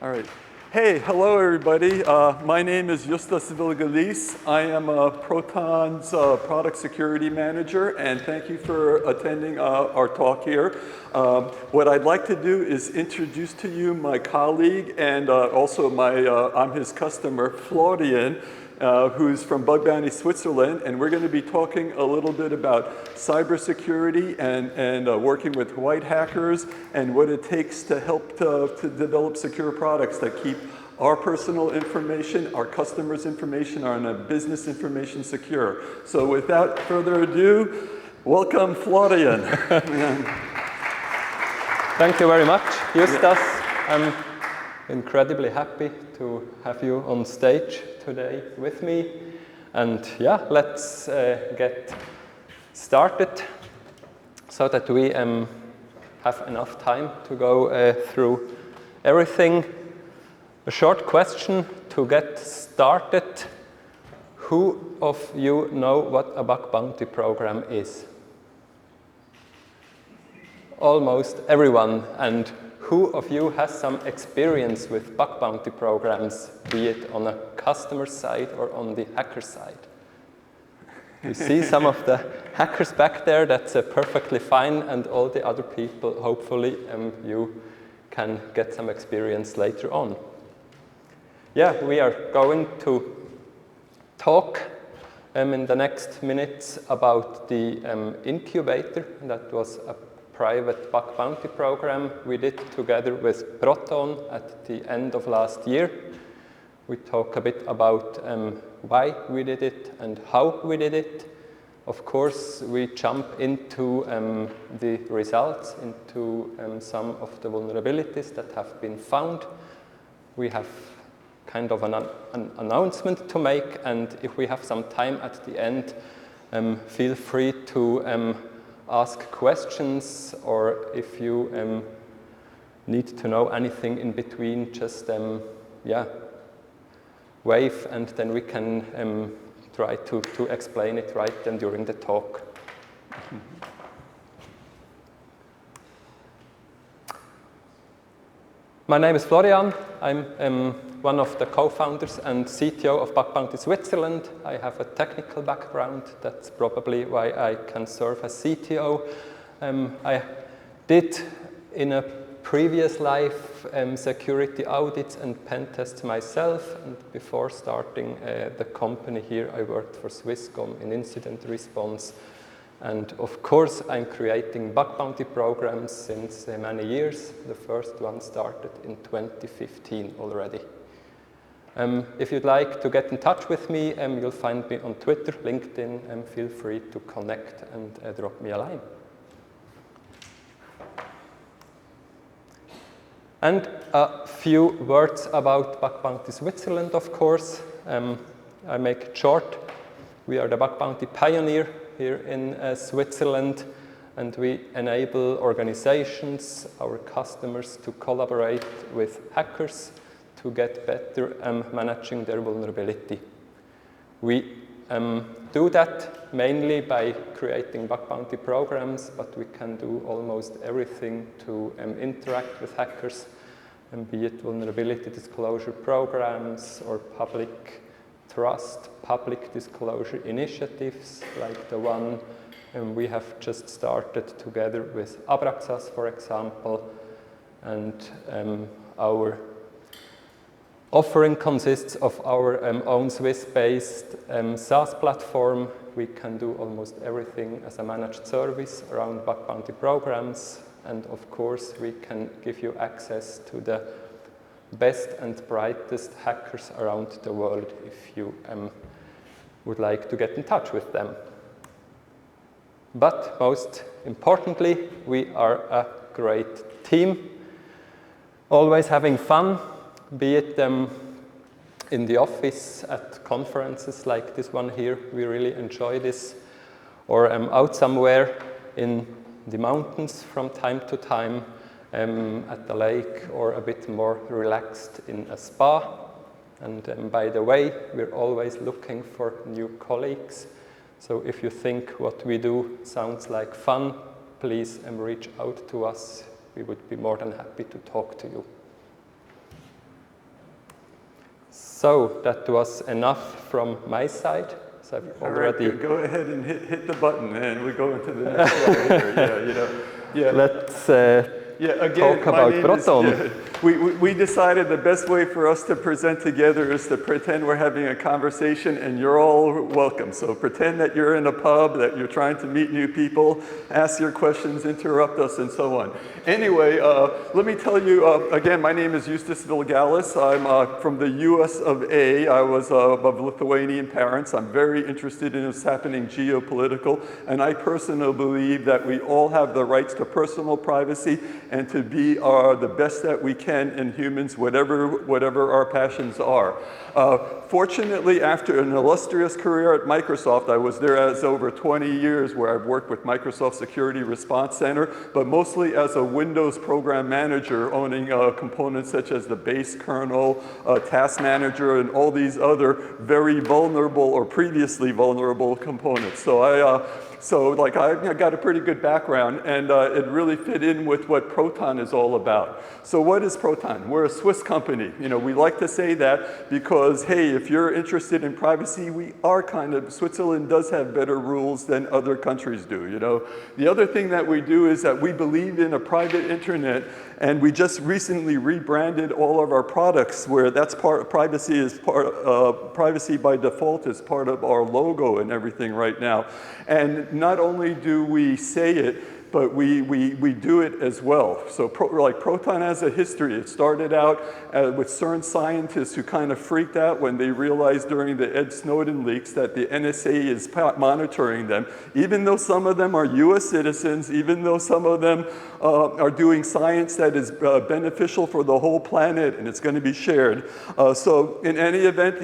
All right. Hey, hello everybody. My name is Justas Vilgalys. I am Proton's Product Security Manager, and thank you for attending our talk here. What I'd like to do is introduce to you my colleague and also I'm his customer, Florian, who's from Bug Bounty Switzerland, and we're going to be talking a little bit about cybersecurity and working with white hackers and what it takes to help to develop secure products that keep our personal information, our customers' information, and our business information secure. So without further ado, welcome Florian. Thank you very much, Justas. I'm incredibly happy to have you on stage today with me. And yeah, let's get started so that we have enough time to go through everything. A short question to get started. Who of you know what a bug bounty program is? Almost everyone. And who of you has some experience with bug bounty programs, be it on a customer side or on the hacker side? You see some of the hackers back there, that's perfectly fine, and all the other people, hopefully you can get some experience later on. Yeah, we are going to talk in the next minutes about the incubator. That was a private bug bounty program we did together with Proton at the end of last year. We talk a bit about why we did it and how we did it. Of course, we jump into the results, into some of the vulnerabilities that have been found. We have kind of an announcement to make, and if we have some time at the end, feel free to ask questions, or if you need to know anything in between, just yeah, wave, and then we can try to explain it right then during the talk. My name is Florian. I'm one of the co-founders and CTO of Bug Bounty Switzerland. I have a technical background. That's probably why I can serve as CTO. I did, in a previous life, security audits and pen tests myself. And before starting the company here, I worked for Swisscom in incident response. And of course, I'm creating bug bounty programs since many years. The first one started in 2015 already. If you'd like to get in touch with me, you'll find me on Twitter, LinkedIn, and feel free to connect and drop me a line. And a few words about Bug Bounty Switzerland, of course. I make it short. We are the bug bounty pioneer here in Switzerland, and we enable organizations, our customers, to collaborate with hackers to get better managing their vulnerability. We do that mainly by creating bug bounty programs, but we can do almost everything to interact with hackers, be it vulnerability disclosure programs or public trust, public disclosure initiatives, like the one we have just started together with Abraxas, for example. And our offering consists of our own Swiss-based SaaS platform. We can do almost everything as a managed service around bug bounty programs. And of course, we can give you access to the best and brightest hackers around the world if you would like to get in touch with them. But most importantly, we are a great team, always having fun, be it in the office, at conferences like this one here, we really enjoy this, or out somewhere in the mountains from time to time, at the lake, or a bit more relaxed in a spa. And by the way, we're always looking for new colleagues. So if you think what we do sounds like fun, please reach out to us. We would be more than happy to talk to you. So that was enough from my side. So I've already... All right, go ahead and hit the button, and we go into the next slide here. Yeah. Let's again, talk about Proton. We decided the best way for us to present together is to pretend we're having a conversation, and you're all welcome. So pretend that you're in a pub, that you're trying to meet new people, ask your questions, interrupt us, and so on. Anyway, let me tell you, again, my name is Justas Vilgalys. I'm from the US of A. I was of Lithuanian parents. I'm very interested in what's happening geopolitical, and I personally believe that we all have the rights to personal privacy and to be the best that we can in humans, whatever our passions are. Fortunately, after an illustrious career at Microsoft, I was there as over 20 years where I've worked with Microsoft Security Response Center, but mostly as a Windows program manager owning components such as the base kernel, task manager, and all these other very vulnerable or previously vulnerable components. So I got a pretty good background, and it really fit in with what Proton is all about. So what is Proton? We're a Swiss company. We like to say that because, hey, if you're interested in privacy, Switzerland does have better rules than other countries do, The other thing that we do is that we believe in a private internet, and we just recently rebranded all of our products where that's privacy by default is part of our logo and everything right now. And not only do we say it, but we do it as well. So Proton has a history. It started out with CERN scientists who kind of freaked out when they realized during the Ed Snowden leaks that the NSA is monitoring them, even though some of them are US citizens, even though some of them are doing science that is beneficial for the whole planet and it's going to be shared. So in any event,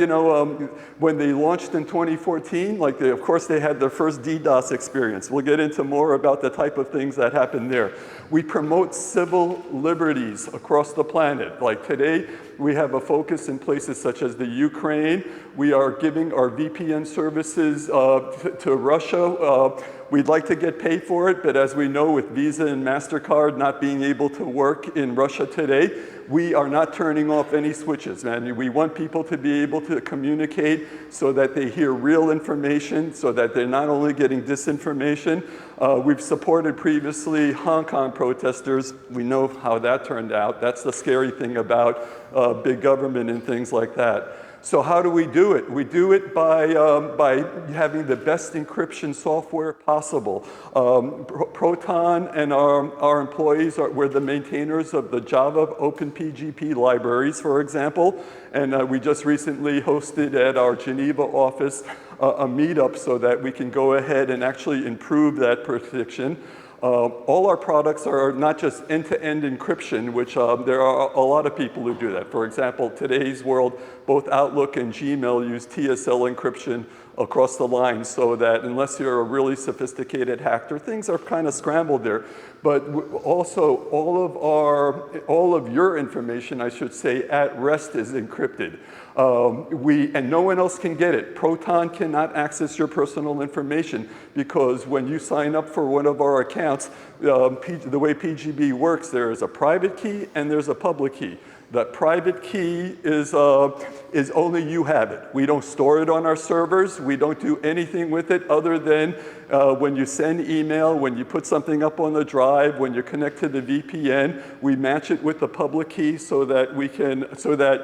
when they launched in 2014, of course they had their first DDoS experience. We'll get into more about the type of things that happen there. We promote civil liberties across the planet. Like today, we have a focus in places such as the Ukraine. We are giving our VPN services to Russia. We'd like to get paid for it, but as we know with Visa and MasterCard not being able to work in Russia today, we are not turning off any switches, man. We want people to be able to communicate so that they hear real information, so that they're not only getting disinformation. We've supported previously Hong Kong protesters. We know how that turned out. That's the scary thing about big government and things like that. So how do we do it? We do it by having the best encryption software possible. Proton and our employees, we're the maintainers of the Java 𝗿𝗶𝘃𝗁 libraries, for example. And we just recently hosted at our Geneva office a meetup so that we can go ahead and actually improve that prediction. All our products are not just end-to-end encryption, which there are a lot of people who do that. For example, today's world, both Outlook and Gmail use TSL encryption across the line so that unless you're a really sophisticated hacker, things are kind of scrambled there. But also, all of your information, I should say, at rest is encrypted. And no one else can get it. Proton cannot access your personal information because when you sign up for one of our accounts, the way PGB works, there is a private key and there's a public key. That private key is only you have it. We don't store it on our servers. We don't do anything with it other than when you send email, when you put something up on the drive, when you connect to the VPN, we match it with the public key so that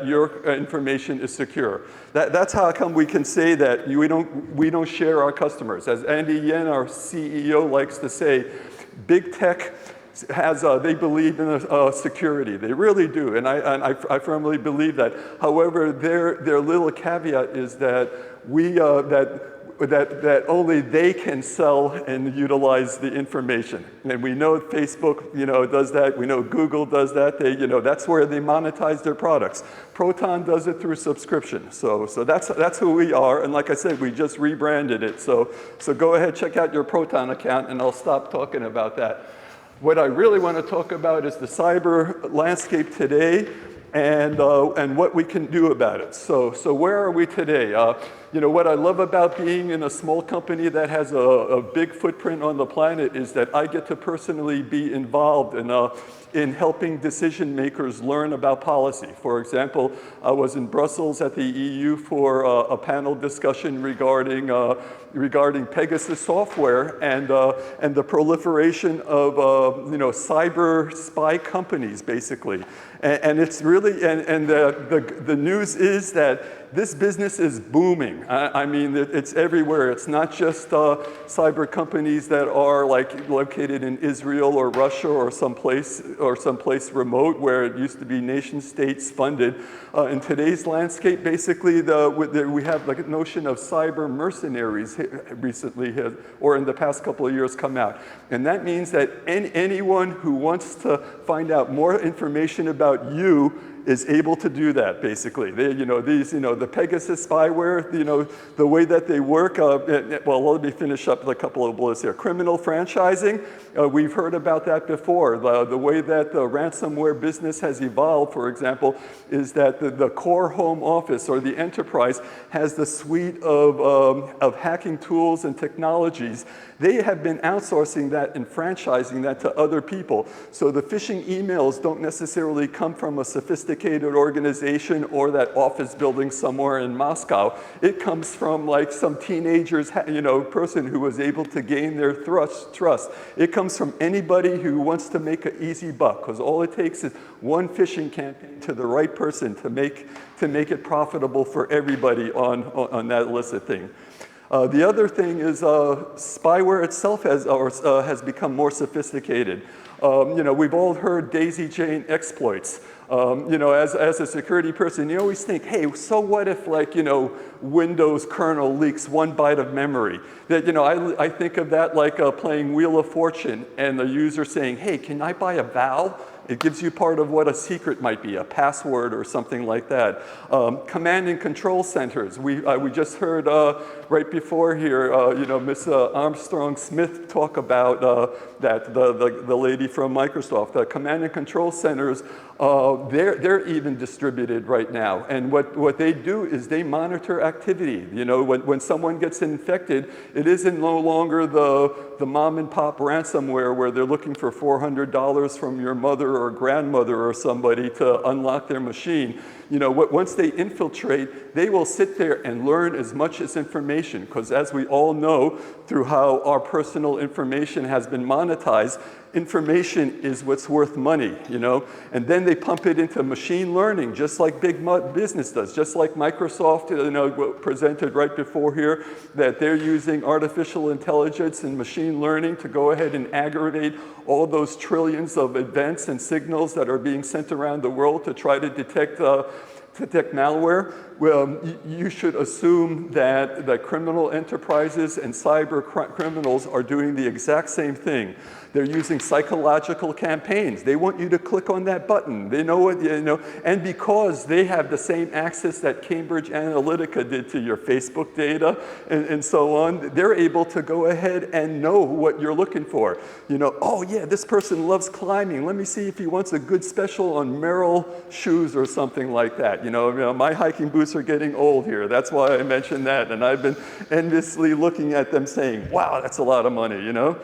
your information is secure. That's how come we can say that we don't share our customers. As Andy Yen, our CEO, likes to say, big tech they believe in security. They really do, and I firmly believe that. However, their little caveat is that that only they can sell and utilize the information. And we know Facebook, does that. We know Google does that. That's where they monetize their products. Proton does it through subscription. So that's who we are. And like I said, we just rebranded it. So go ahead, check out your Proton account, and I'll stop talking about that. What I really want to talk about is the cyber landscape today and what we can do about it. So where are we today? you know, what I love about being in a small company that has a big footprint on the planet is that I get to personally be involved in helping decision makers learn about policy. For example, I was in Brussels at the EU for a panel discussion regarding Pegasus software and the proliferation of you know, cyber spy companies, basically. And it's really, and the news is that this business is booming. I mean, it's everywhere. It's not just cyber companies that are like located in Israel or Russia or someplace remote where it used to be nation states funded. In today's landscape, basically, we have like a notion of cyber mercenaries recently, or in the past couple of years, come out. And that means that anyone who wants to find out more information about you is able to do that, basically. You know, the Pegasus spyware, you know, the way that they work, well, let me finish up with a couple of bullets here. Criminal franchising, we've heard about that before. The way that the ransomware business has evolved, for example, is that the core home office or the enterprise has the suite of hacking tools and technologies. They have been outsourcing that and franchising that to other people. So the phishing emails don't necessarily come from a sophisticated organization or that office building somewhere in Moscow. It comes from like some teenager's, you know, person who was able to gain their trust. It comes from anybody who wants to make an easy buck, because all it takes is one phishing campaign to the right person to make it profitable for everybody on that illicit thing. The other thing is spyware itself has become more sophisticated. You know, we've all heard daisy chain exploits. You know, as a security person, you always think, hey, so what if, like, you know, Windows kernel leaks 1 byte of memory? That, you know, I think of that like playing Wheel of Fortune and the user saying, hey, can I buy a vowel? It gives you part of what a secret might be, a password or something like that. Command and control centers. We just heard right before here, you know, Miss Armstrong Smith talk about that, the lady from Microsoft. The command and control centers, they're even distributed right now. And what they do is they monitor activity. You know, when someone gets infected, it isn't no longer the mom and pop ransomware where they're looking for $400 from your mother or grandmother or somebody to unlock their machine. You know, once they infiltrate, they will sit there and learn as much as information, because as we all know, through how our personal information has been monetized, information is what's worth money, you know? And then they pump it into machine learning, just like big business does, just like Microsoft, you know, presented right before here, that they're using artificial intelligence and machine learning to go ahead and aggregate all those trillions of events and signals that are being sent around the world to try to detect malware. Well, you should assume that criminal enterprises and cyber criminals are doing the exact same thing. They're using psychological campaigns. They want you to click on that button. They know what, you know, and because they have the same access that Cambridge Analytica did to your Facebook data and so on, they're able to go ahead and know what you're looking for. You know, oh yeah, this person loves climbing. Let me see if he wants a good special on Merrell shoes or something like that. You know, my hiking boots are getting old here. That's why I mentioned that. And I've been endlessly looking at them saying, wow, that's a lot of money, you know?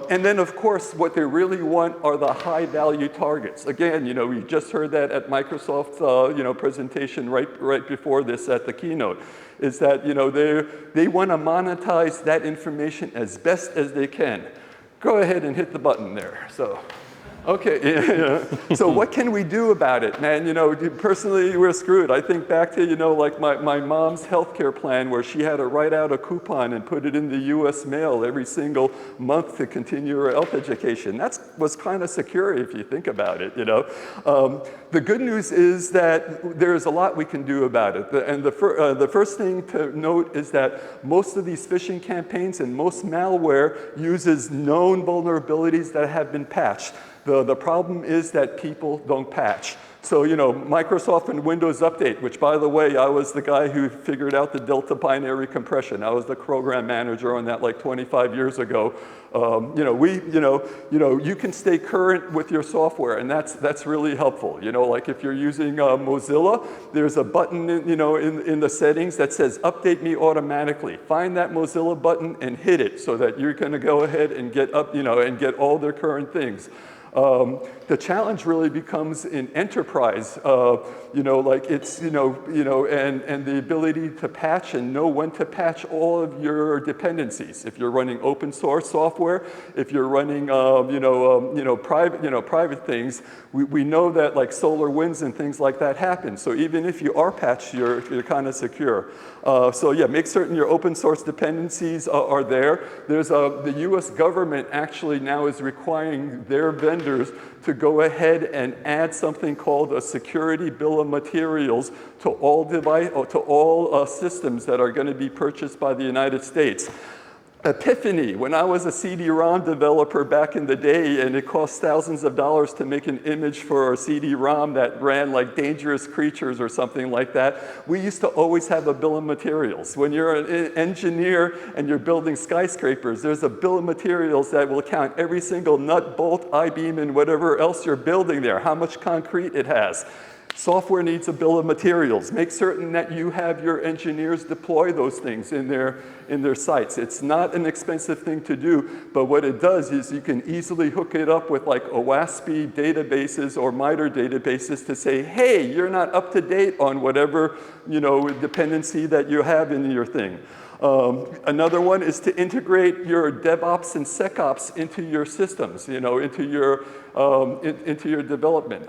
And then, of course, what they really want are the high-value targets. Again, you know, we just heard that at Microsoft's, you know, presentation right before this at the keynote, is that, you know, they want to monetize that information as best as they can. Go ahead and hit the button there. So. Okay, so what can we do about it? Man, you know, personally, we're screwed. I think back to, you know, like my mom's healthcare plan where she had to write out a coupon and put it in the US mail every single month to continue her health education. That was kind of secure if you think about it, you know. The good news is that there's a lot we can do about it. And the first thing to note is that most of these phishing campaigns and most malware uses known vulnerabilities that have been patched. The problem is that people don't patch. So, you know, Microsoft and Windows Update, which by the way, I was the guy who figured out the delta binary compression. I was the program manager on that like 25 years ago. You can stay current with your software, and that's really helpful. You know, like if you're using Mozilla, there's a button in the settings that says update me automatically. Find that Mozilla button and hit it so that you're going to go ahead and get and get all their current things. The challenge really becomes in enterprise, and the ability to patch and know when to patch all of your dependencies. If you're running open source software, if you're running, private things, we know that like solar winds and things like that happen. So even if you are patched, you're kind of secure. So yeah, make certain your open source dependencies are there. There's the US government actually now is requiring their vendors to go ahead and add something called a security bill of materials to all systems that are going to be purchased by the United States. Epiphany, when I was a CD-ROM developer back in the day, and it cost thousands of dollars to make an image for a CD-ROM that ran like Dangerous Creatures or something like that, we used to always have a bill of materials. When you're an engineer and you're building skyscrapers, there's a bill of materials that will count every single nut, bolt, I-beam, and whatever else you're building there, how much concrete it has. Software needs a bill of materials. Make certain that you have your engineers deploy those things in their sites. It's not an expensive thing to do, but what it does is you can easily hook it up with like OWASP databases or MITRE databases to say, hey, you're not up to date on whatever dependency that you have in your thing. Another one is to integrate your DevOps and SecOps into your systems, into your development.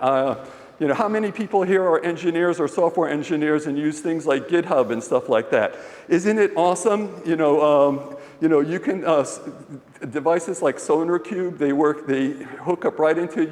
How many people here are engineers or software engineers and use things like GitHub and stuff like that? Isn't it awesome? You can, devices like SonarQube, they hook up right into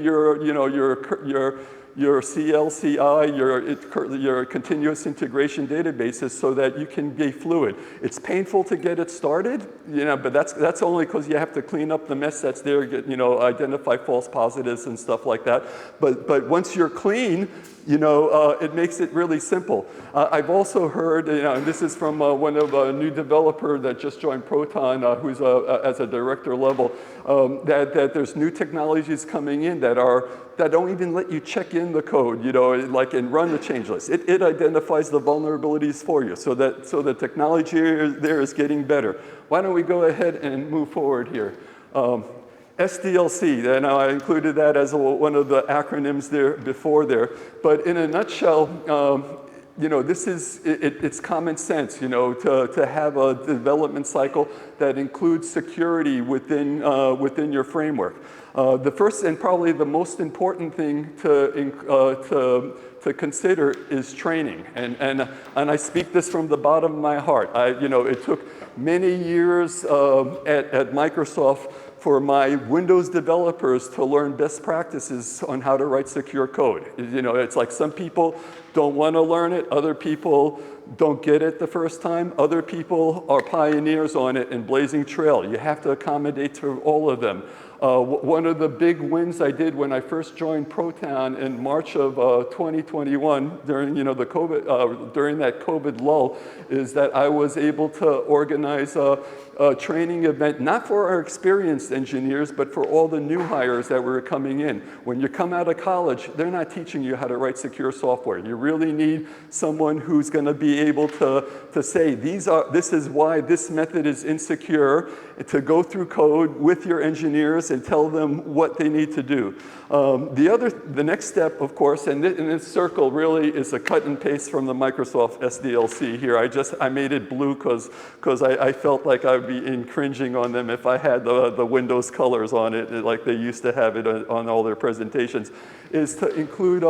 your CL/CI, your continuous integration databases so that you can be fluid. It's painful to get it started, but that's only because you have to clean up the mess that's there, identify false positives and stuff like that. But once you're clean, it makes it really simple. I've also heard, and this is from one of a new developer that just joined Proton, who's as a director level, that there's new technologies coming in that don't even let you check in the code, and run the change list. It identifies the vulnerabilities for you, so the technology there is getting better. Why don't we go ahead and move forward here? SDLC, and I included that as one of the acronyms there before there. But in a nutshell, it's common sense, to have a development cycle that includes security within your framework. The first and probably the most important thing to consider is training, and I speak this from the bottom of my heart. It took many years at Microsoft for my Windows developers to learn best practices on how to write secure code. It's like some people don't want to learn it, other people don't get it the first time, other people are pioneers on it and blazing trail. You have to accommodate to all of them. One of the big wins I did when I first joined Proton in March of 2021 during during that COVID lull is that I was able to organize a training event, not for our experienced engineers, but for all the new hires that were coming in. When you come out of college, they're not teaching you how to write secure software. You really need someone who's going to be able to say, this is why this method is insecure, to go through code with your engineers and tell them what they need to do. The next step, of course, and this circle really is a cut and paste from the Microsoft SDLC here. I made it blue because I felt like I would be infringing on them if I had the Windows colors on it, like they used to have it on all their presentations, is to include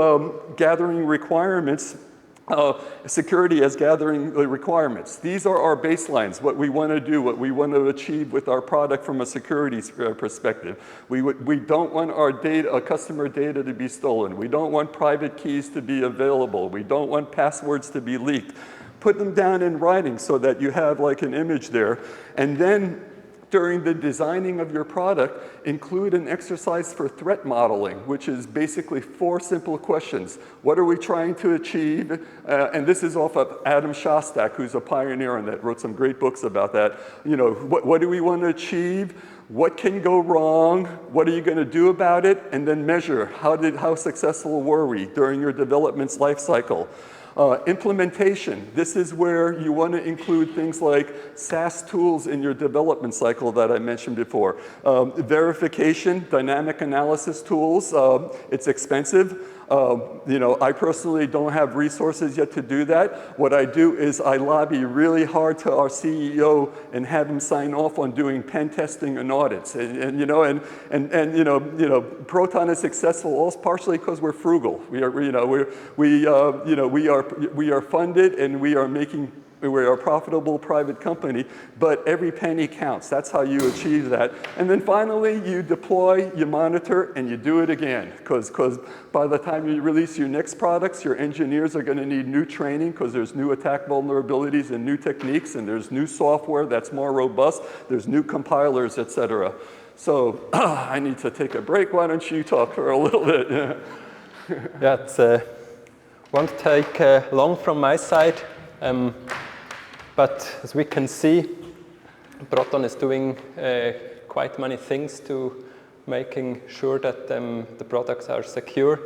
gathering requirements. Security as gathering the requirements. These are our baselines, what we want to do, what we want to achieve with our product from a security perspective. We don't want our customer data to be stolen. We don't want private keys to be available. We don't want passwords to be leaked. Put them down in writing so that you have like an image there. And then during the designing of your product, include an exercise for threat modeling, which is basically 4 simple questions. What are we trying to achieve? And this is off of Adam Shostak, who's a pioneer on that, wrote some great books about that. You know, what do we want to achieve? What can go wrong? What are you going to do about it? And then measure how successful were we during your development's life cycle. Implementation, this is where you want to include things like SaaS tools in your development cycle that I mentioned before. Verification, dynamic analysis tools, it's expensive. You know, I personally don't have resources yet to do that. What I do is I lobby really hard to our CEO and have him sign off on doing pen testing and audits. And you know, Proton is successful also partially because we're frugal. We are funded and we are a profitable private company, but every penny counts. That's how you achieve that. And then finally, you deploy, you monitor, and you do it again. Because by the time you release your next products, your engineers are going to need new training because there's new attack vulnerabilities and new techniques, and there's new software that's more robust. There's new compilers, et cetera. So I need to take a break. Why don't you talk for a little bit? Yeah, it won't take long from my side. But as we can see, Proton is doing quite many things to making sure that the products are secure.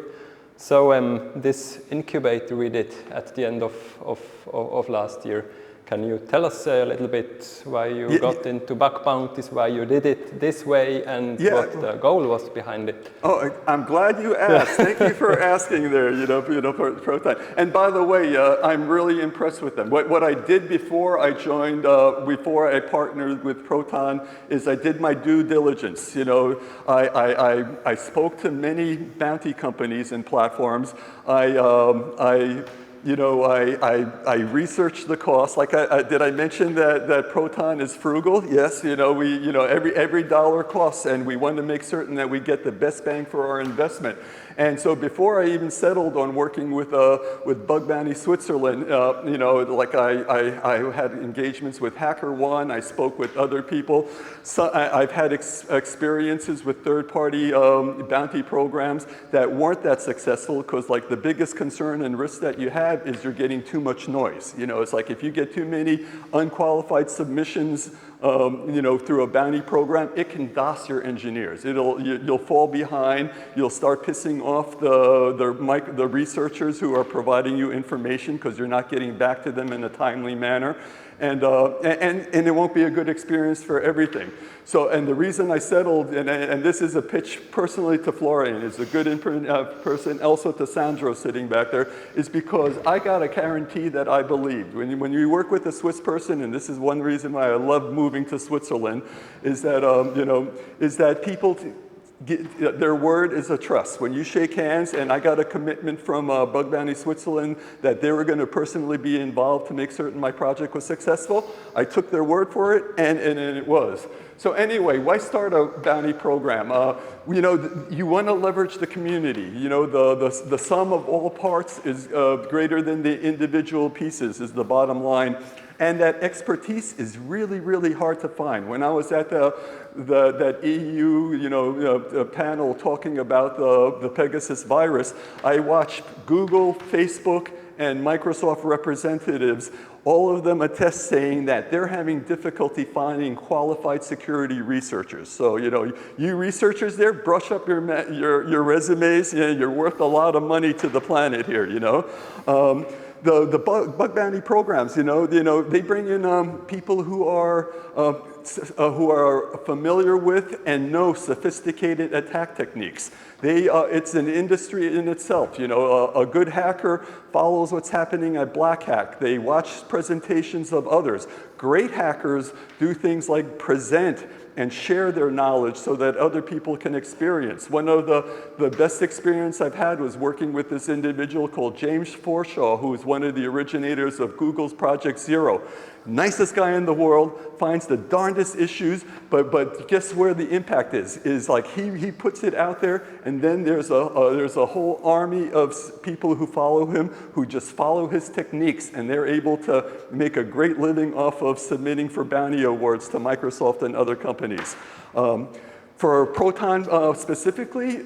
So this incubator we did at the end of last year, can you tell us a little bit why you got into bug bounties, why you did it this way, and what the goal was behind it? Oh, I'm glad you asked. Thank you for asking there, for Proton. And by the way, I'm really impressed with them. What I did before I joined, before I partnered with Proton, is I did my due diligence. You know, I spoke to many bounty companies and platforms. I researched the cost. Like, did I mention that Proton is frugal? Yes, every dollar costs, and we want to make certain that we get the best bang for our investment. And so before I even settled on working with Bug Bounty Switzerland, I had engagements with HackerOne. I spoke with other people. So I've had experiences with third-party bounty programs that weren't that successful because, like, the biggest concern and risk that you have is you're getting too much noise. You know, it's like if you get too many unqualified submissions, through a bounty program, it can DOS your engineers. You'll fall behind. You'll start pissing off the researchers who are providing you information because you're not getting back to them in a timely manner. And it won't be a good experience for everything. So, and the reason I settled, and this is a pitch personally to Florian, is a good person, also to Sandro sitting back there, is because I got a guarantee that I believed. When you work with a Swiss person, and this is one reason why I love moving to Switzerland, is that people their word is a trust. When you shake hands, and I got a commitment from Bug Bounty Switzerland that they were going to personally be involved to make certain my project was successful, I took their word for it, and it was. So anyway, why start a bounty program? You want to leverage the community. You know, the sum of all parts is greater than the individual pieces is the bottom line. And that expertise is really, really hard to find. When I was at that EU panel talking about the Pegasus virus, I watched Google, Facebook, and Microsoft representatives, all of them attest saying that they're having difficulty finding qualified security researchers. So, you researchers there, brush up your resumes. You're worth a lot of money to the planet here, The bug bounty programs, they bring in people who are familiar with and know sophisticated attack techniques. It's an industry in itself. A good hacker follows what's happening at Black Hat. They watch presentations of others. Great hackers do things like present and share their knowledge so that other people can experience. One of the best experience I've had was working with this individual called James Forshaw, who is one of the originators of Google's Project Zero. nicest guy in the world, finds the darndest issues, but guess where the impact is like he puts it out there, and then there's a whole army of people who follow him, who just follow his techniques, and they're able to make a great living off of submitting for bounty awards to Microsoft and other companies. For Proton specifically,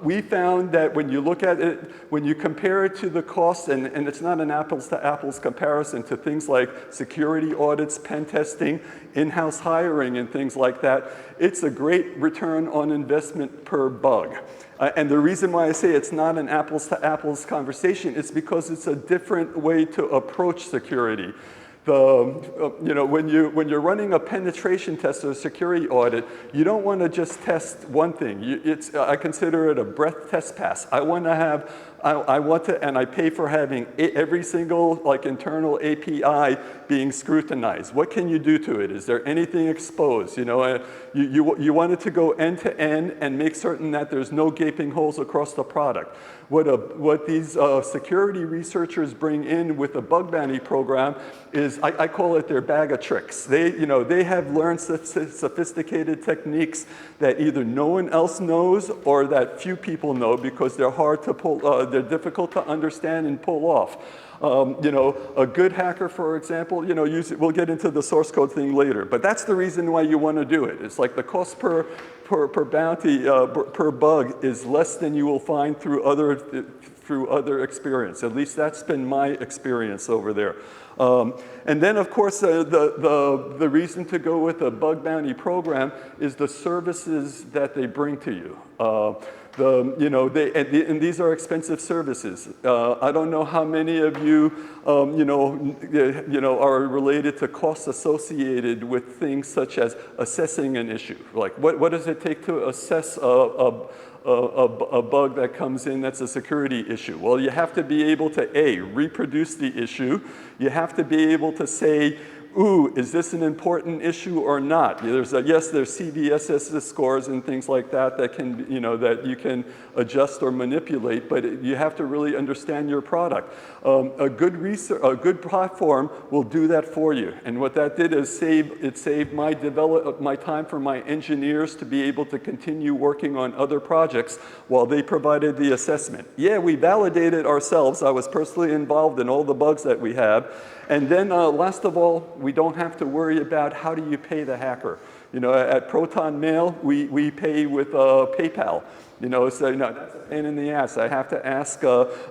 we found that when you look at it, when you compare it to the cost, and it's not an apples to apples comparison to things like security audits, pen testing, in-house hiring, and things like that, it's a great return on investment per bug. And the reason why I say it's not an apples to apples conversation is because it's a different way to approach security. When you're running a penetration test or a security audit, you don't want to just test one thing. I consider it a breadth test pass. I want to, and I pay for having every single internal API being scrutinized. What can you do to it? Is there anything exposed? You want it to go end to end and make certain that there's no gaping holes across the product. What these security researchers bring in with the bug bounty program is, I call it their bag of tricks. They have learned sophisticated techniques that either no one else knows or that few people know because they're hard to pull, they're difficult to understand and pull off. A good hacker, for example, we'll get into the source code thing later, but that's the reason why you want to do it. It's like the cost per bounty, per bug is less than you will find through other experience. At least that's been my experience over there. And then, of course, the reason to go with a bug bounty program is the services that they bring to you. And these are expensive services. I don't know how many of you, are related to costs associated with things such as assessing an issue. Like, what does it take to assess a bug that comes in that's a security issue? Well, you have to be able to, A, reproduce the issue. You have to be able to say, ooh, is this an important issue or not? There's CVSS scores and things like that that can, that you can adjust or manipulate, but you have to really understand your product. A good platform will do that for you. And what that did is it saved my time for my engineers to be able to continue working on other projects while they provided the assessment. Yeah, we validated ourselves. I was personally involved in all the bugs that we have. And then last of all, we don't have to worry about how do you pay the hacker. At Proton Mail, we pay with PayPal. So that's a pain in the ass. I have to ask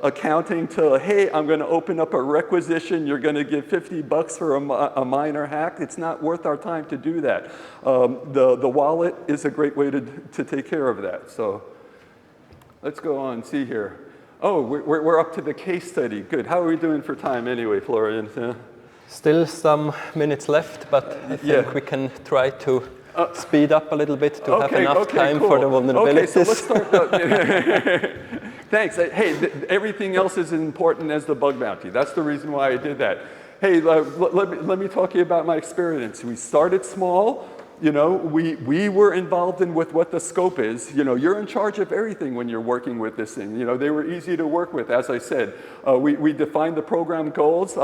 accounting to, hey, I'm going to open up a requisition. You're going to give $50 for a minor hack. It's not worth our time to do that. The wallet is a great way to take care of that. So let's go on and see here. Oh, we're up to the case study. Good. How are we doing for time anyway, Florian? Still some minutes left, but I think we can try to speed up a little bit to have enough time for the vulnerabilities. Okay, so let's start. Thanks. Hey, everything else is as important as the bug bounty. That's the reason why I did that. Hey, let me talk to you about my experience. We started small. We were involved in with what the scope is. You're in charge of everything when you're working with this thing. They were easy to work with, as I said. We defined the program goals.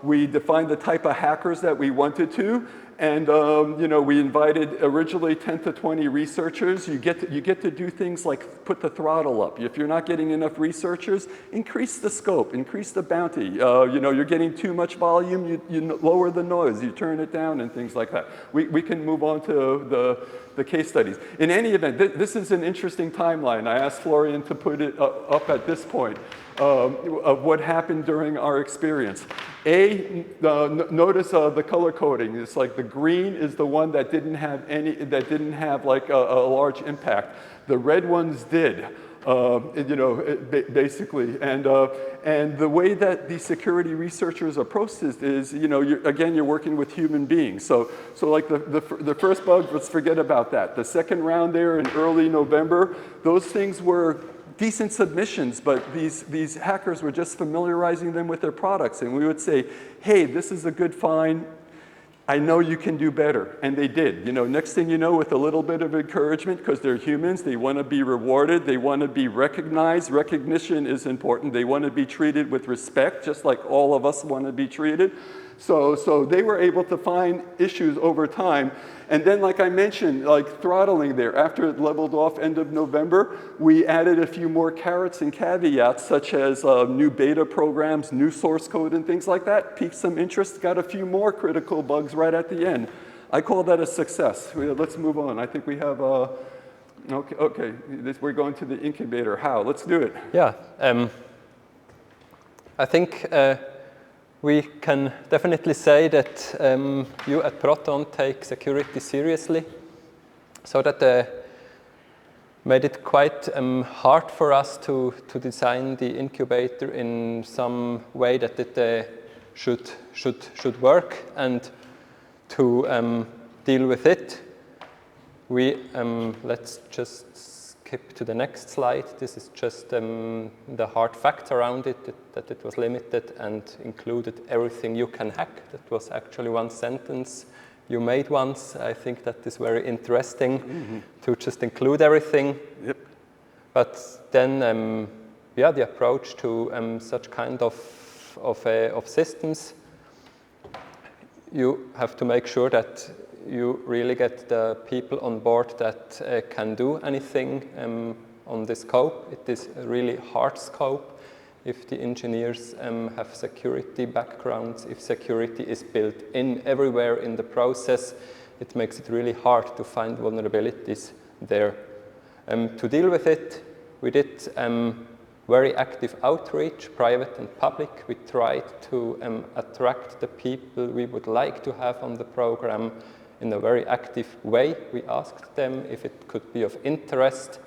We defined the type of hackers that we wanted to. And we invited originally 10 to 20 researchers. You get to do things like put the throttle up. If you're not getting enough researchers, increase the scope, increase the bounty. You're getting too much volume, you lower the noise, you turn it down, and things like that. We can move on to the case studies. In any event, this is an interesting timeline. I asked Florian to put it up at this point. Of what happened during our experience. Notice the color coding. It's like the green is the one that didn't have like a large impact. The red ones did. Basically, and the way that the security researchers approach this is, you're working with human beings. So like the first bug, let's forget about that. The second round there in early November, those things were decent submissions, but these hackers were just familiarizing them with their products, and we would say, hey, this is a good find. I know you can do better, and they did. You know, next thing you know, with a little bit of encouragement, because they're humans, they want to be rewarded, they want to be recognized. Recognition is important. They want to be treated with respect, just like all of us want to be treated. So they were able to find issues over time. And then, like I mentioned, like throttling there, after it leveled off end of November, we added a few more carrots and caveats, such as new beta programs, new source code, and things like that. Piqued some interest, got a few more critical bugs right at the end. I call that a success. Let's move on. I think we have, okay, we're going to the incubator. How? Let's do it. Yeah, I think we can definitely say that you at Proton take security seriously, so that made it quite hard for us to design the incubator in some way that it should work, and to deal with it. We let's just skip to the next slide. This is just the hard facts around it, that it was limited and included everything you can hack. That was actually one sentence you made once. I think that is very interesting to just include everything. Yep. But then, yeah, the approach to such kind of systems, you have to make sure that you really get the people on board that can do anything on this scope. It is a really hard scope. If the engineers have security backgrounds, if security is built in everywhere in the process, it makes it really hard to find vulnerabilities there. To deal with it, we did very active outreach, private and public. We tried to attract the people we would like to have on the program in a very active way. We asked them if it could be of interest,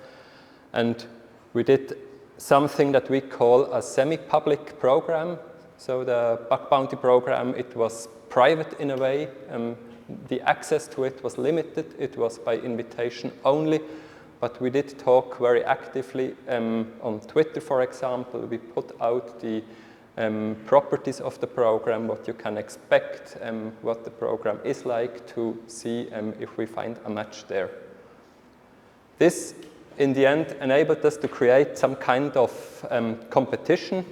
and we did something that we call a semi-public program. So the bug bounty program, it was private in a way. The access to it was limited. It was by invitation only, but we did talk very actively on Twitter, for example. We put out the properties of the program, what you can expect, what the program is like, to see if we find a match there. This, in the end, enabled us to create some kind of competition,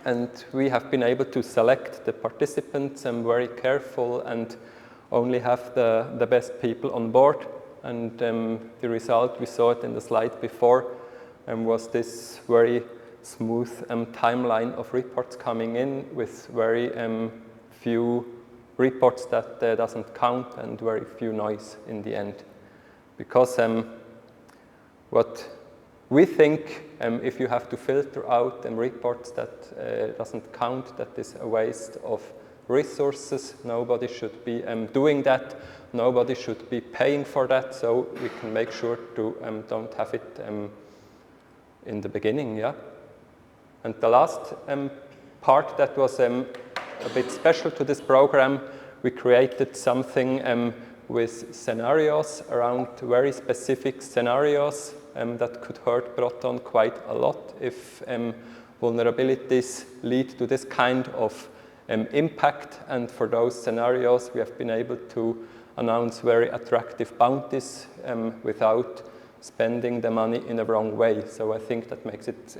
and we have been able to select the participants very careful and only have the best people on board. And the result, we saw it in the slide before, was this very smooth timeline of reports coming in, with very few reports that doesn't count and very few noise in the end. Because what we think, if you have to filter out reports that doesn't count, that is a waste of resources. Nobody should be doing that. Nobody should be paying for that. So we can make sure to don't have it in the beginning, yeah. And the last part that was a bit special to this program, we created something with scenarios, around very specific scenarios that could hurt Proton quite a lot if vulnerabilities lead to this kind of impact. And for those scenarios, we have been able to announce very attractive bounties without spending the money in a wrong way. So I think that makes it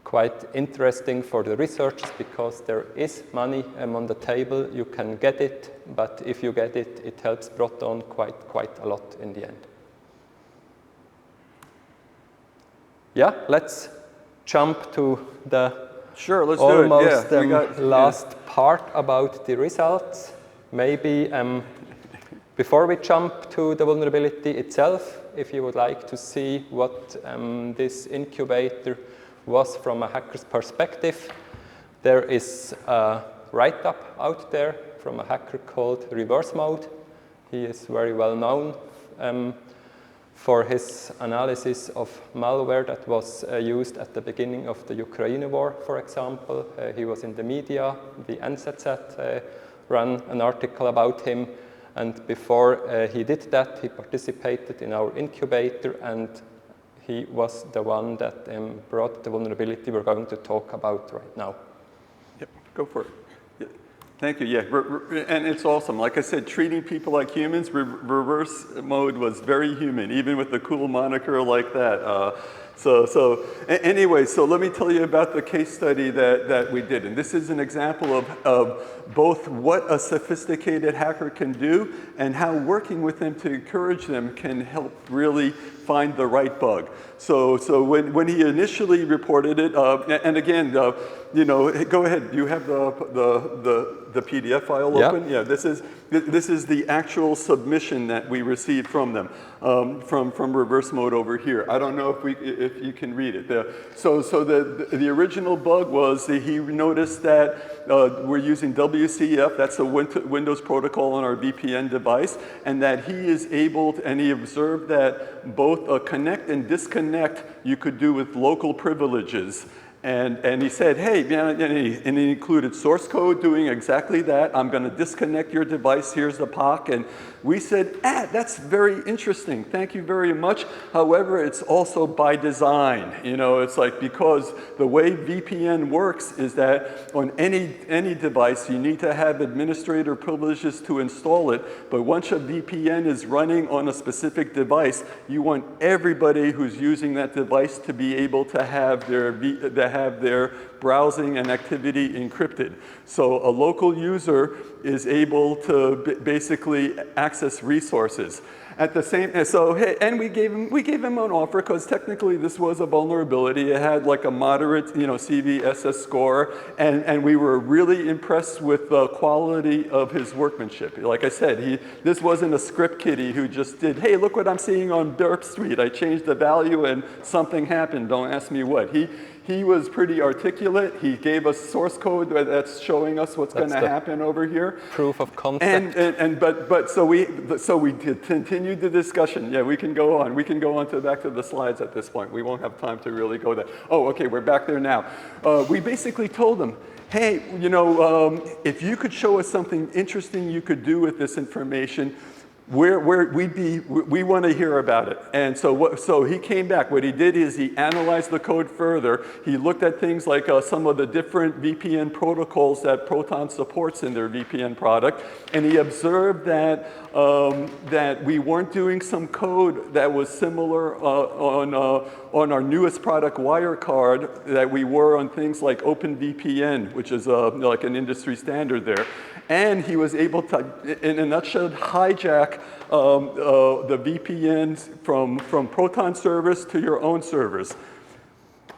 quite interesting for the researchers, because there is money on the table. You can get it, but if you get it, it helps Proton quite a lot in the end. Yeah, let's jump to the Sure, let's almost do it. Yeah, last part about the results. Maybe before we jump to the vulnerability itself, if you would like to see what this incubator was from a hacker's perspective, there is a write-up out there from a hacker called Reverse Mode. He is very well known for his analysis of malware that was used at the beginning of the Ukraine war, for example. He was in the media. The NZZ ran an article about him, and before he did that, he participated in our incubator, and he was the one that brought the vulnerability we're going to talk about right now. Yep, go for it. Yeah. Thank you. Yeah, and it's awesome. Like I said, treating people like humans, reverse mode was very human, even with the cool moniker like that. Anyway, so let me tell you about the case study that we did. And this is an example of both what a sophisticated hacker can do and how working with them to encourage them can help really find the right bug. So when he initially reported it, and again, you know, go ahead. You have the PDF file open. Yeah. This is the actual submission that we received from them, from reverse mode over here. I don't know if you can read it. So the original bug was that he noticed that we're using WCF. That's a Windows protocol on our VPN device, and that he is able to, and he observed that both connect and disconnect you could do with local privileges. And he said, hey, and he included source code doing exactly that. I'm going to disconnect your device. Here's the POC. And we said, that's very interesting. Thank you very much. However, it's also by design. You know, it's like because the way VPN works is that on any device, you need to have administrator privileges to install it. But once a VPN is running on a specific device, you want everybody who's using that device to be able to have their browsing and activity encrypted. So a local user is able to basically access resources. At the same, and we gave him an offer because technically this was a vulnerability. It had like a moderate, you know, CVSS score, and we were really impressed with the quality of his workmanship. Like I said, this wasn't a script kiddie who just did, hey, look what I'm seeing on Burp Street. I changed the value and something happened. Don't ask me what. He was pretty articulate. He gave us source code that's showing us what's going to happen over here. Proof of concept. So we continued the discussion. Yeah, we can go on. We can go on back to the slides at this point. We won't have time to really go there. Oh, okay, we're back there now. We basically told them, hey, you know, if you could show us something interesting you could do with this information, we want to hear about it. And so he came back. What he did is he analyzed the code further. He looked at things like some of the different VPN protocols that Proton supports in their VPN product. And he observed that we weren't doing some code that was similar on our newest product, Wirecard, that we were on things like OpenVPN, which is like an industry standard there. And he was able to, in a nutshell, hijack the VPNs from Proton servers to your own servers.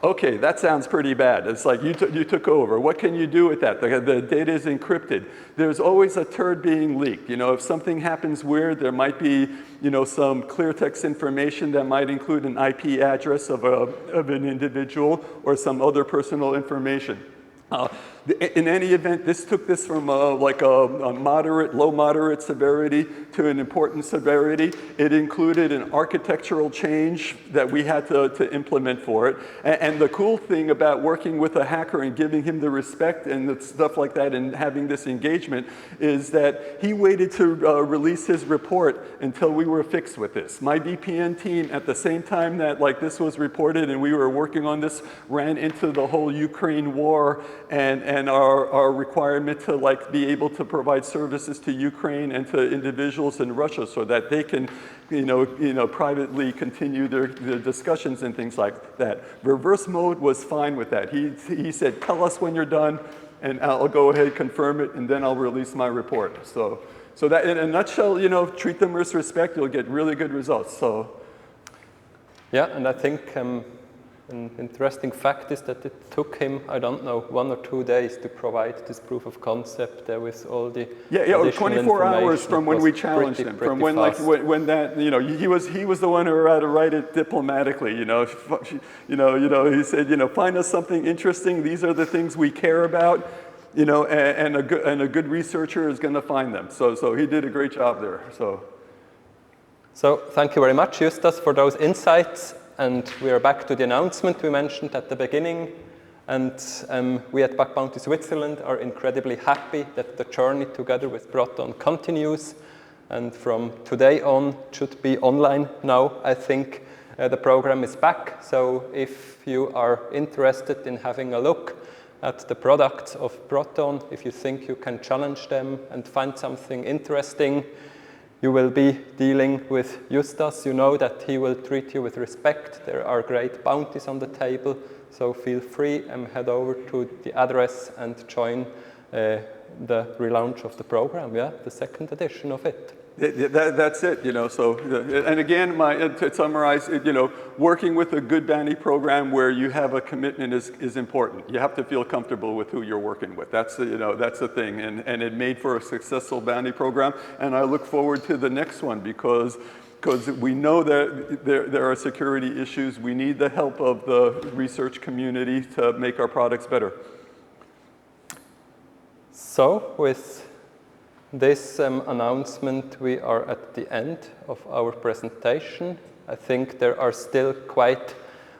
Okay, that sounds pretty bad. It's like you took over. What can you do with that? The data is encrypted. There's always a turd being leaked. You know, if something happens weird, there might be, you know, some clear text information that might include an IP address of an individual or some other personal information. In any event, this took this from like a low moderate severity to an important severity. It included an architectural change that we had to implement for it. And the cool thing about working with a hacker and giving him the respect and the stuff like that and having this engagement is that he waited to release his report until we were fixed with this. My VPN team, at the same time that like this was reported and we were working on this, ran into the whole Ukraine war and our requirement to like be able to provide services to Ukraine and to individuals in Russia so that they can, you know, privately continue their discussions and things like that. Reverse mode was fine with that. He said, tell us when you're done, and I'll go ahead and confirm it, and then I'll release my report. So that in a nutshell, you know, treat them with respect, you'll get really good results. So. Yeah, and I think an interesting fact is that it took him, I don't know, 1 or 2 days to provide this proof of concept with all the or 24 hours from when we challenged him, from when fast. like when that, you know, he was the one who had to write it diplomatically, you know, he said, you know, find us something interesting. These are the things we care about, you know, and a good researcher is going to find them. So he did a great job there. So thank you very much, Justas, for those insights. And we are back to the announcement we mentioned at the beginning. And we at Bug Bounty Switzerland are incredibly happy that the journey together with Proton continues. And from today on, it should be online now, I think. The program is back. So if you are interested in having a look at the products of Proton. If you think you can challenge them and find something interesting, you will be dealing with Justas. You know that he will treat you with respect. There are great bounties on the table, so feel free and head over to the address and join the relaunch of the program, the second edition of it. That's it, you know, so, and again, to summarize, you know, working with a good bounty program where you have a commitment is important. You have to feel comfortable with who you're working with. That's the, you know, that's the thing, and it made for a successful bounty program, and I look forward to the next one because we know that there are security issues. We need the help of the research community to make our products better. So, with this announcement, we are at the end of our presentation. I think there are still quite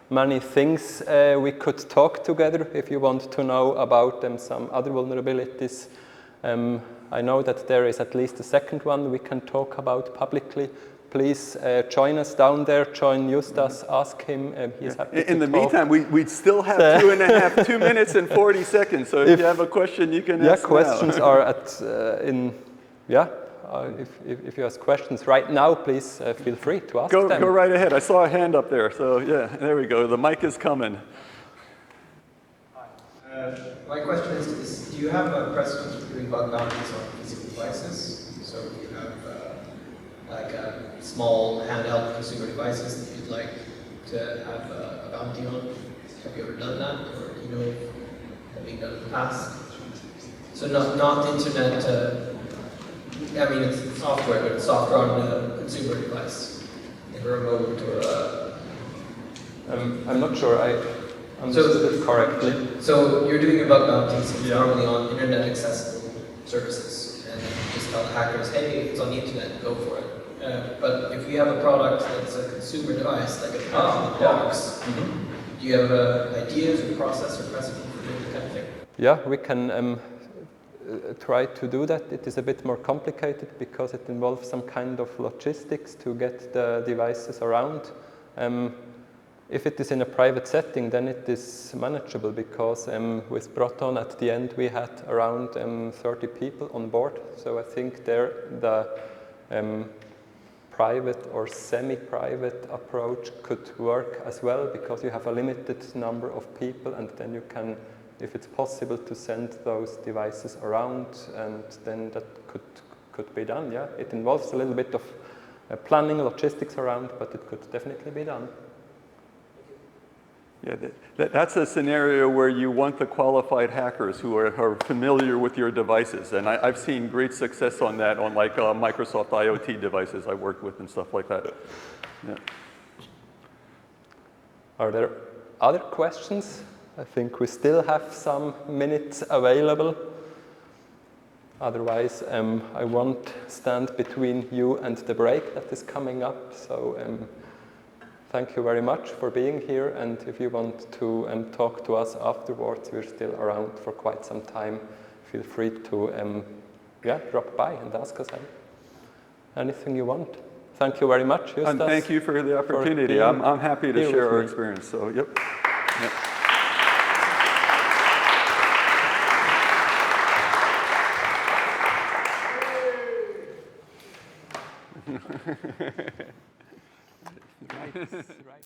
many things we could talk together if you want to know about some other vulnerabilities. I know that there is at least a second one we can talk about publicly. Please join us down there, join Justas, ask him, he's happy to talk. In the meantime, we still have 2 minutes and 40 seconds, so if you have a question, you can ask now. Questions are at, if you have questions right now, please feel free to ask them. Go right ahead, I saw a hand up there, so yeah, there we go, the mic is coming. Hi. My question is, do you have a precedent for doing bug bounties on physical devices? So you have like small handheld consumer devices that you'd like to have a bounty on. Have you ever done that, or do you know that being done in the past? So not internet. I mean, it's software, but it's software on a consumer device, like a remote or a. I'm not sure I understood it correctly. So you're doing a bug bounty, so it's normally on internet accessible services, and you just tell the hackers, hey, it's on the internet, go for it. But if you have a product that's a consumer device, like a box, do you have ideas or process or precedent for doing that kind of thing? Yeah, we can try to do that. It is a bit more complicated because it involves some kind of logistics to get the devices around. If it is in a private setting, then it is manageable because with Proton at the end we had around 30 people on board. So I think there the private or semi-private approach could work as well because you have a limited number of people, and then you can, if it's possible, to send those devices around, and then that could be done. Yeah, it involves a little bit of planning, logistics around, but it could definitely be done. Yeah, that's a scenario where you want the qualified hackers who are familiar with your devices. And I've seen great success on that on like Microsoft IoT devices I worked with and stuff like that. Yeah. Are there other questions? I think we still have some minutes available. Otherwise, I won't stand between you and the break that is coming up. So. Thank you very much for being here, and if you want to talk to us afterwards, we're still around for quite some time. Feel free to drop by and ask us anything you want. Thank you very much, Justas. And thank you for the opportunity. I'm happy to share our experience. So, yep. Right.